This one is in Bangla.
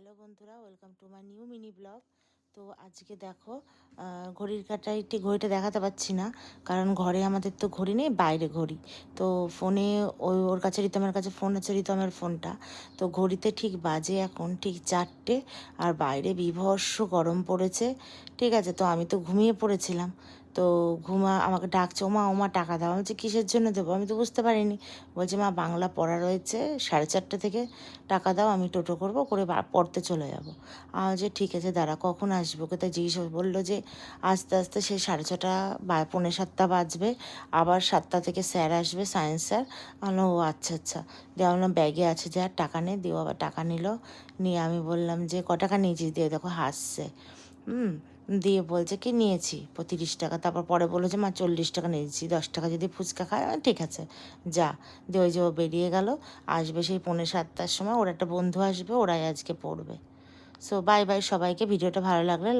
হ্যালো বন্ধুরা, welcome to my new mini blog. তো আজকে দেখো, ঘড়ির কাঁটায় ঘড়িটা দেখাতে পারছি না, কারণ ঘরে আমাদের তো ঘড়ি নেই, বাইরে ঘড়ি। তো ফোনে ওর কাছে, রিতমের কাছে ফোন আছে, রিতমের ফোনটা। তো ঘড়িতে ঠিক বাজে এখন ঠিক 4টে, আর বাইরে বীভৎস গরম পড়েছে। ঠিক আছে, তো আমি তো ঘুমিয়ে পড়েছিলাম। তো আমাকে ডাকছে, ওমা ওমা টাকা দাও। আমি বলছি কিসের জন্য দেবো, আমি তো বুঝতে পারিনি। বলছে মা বাংলা পড়া রয়েছে, 4:30 থেকে টাকা দাও, আমি টোটো করবো, করে পড়তে চলে যাবো। আমি যে ঠিক আছে দাঁড়া, কখন আসবো কোথায় জিজ্ঞেস বললো যে আস্তে আস্তে সে 6:30 বা 6:45 বাজবে, আবার 7টা থেকে স্যার আসবে, সায়েন্স স্যার। আমি বললাম ও আচ্ছা আচ্ছা। দিয়ে আমি বললাম ব্যাগে আছে যে আর টাকা নেই, দিয়ে আবার টাকা নিল। নিয়ে আমি বললাম যে ক টাকা নিয়েছিস, দিয়ে দেখো হাসছে। দিয়ে বলছে কি নিয়েছি 30 টাকা। তারপর পরে বললো যে মা 40 টাকা নিয়েছি, 10 টাকা যদি ফুচকা খায়। ঠিক আছে যা। দিয়ে ওই যে ও বেরিয়ে গেল। আসবে সেই 6:45-র সময়, ওর একটা বন্ধু আসবে, ওরাই আজকে পড়বে। সো বাই বাই সবাইকে। ভিডিওটা ভালো লাগলে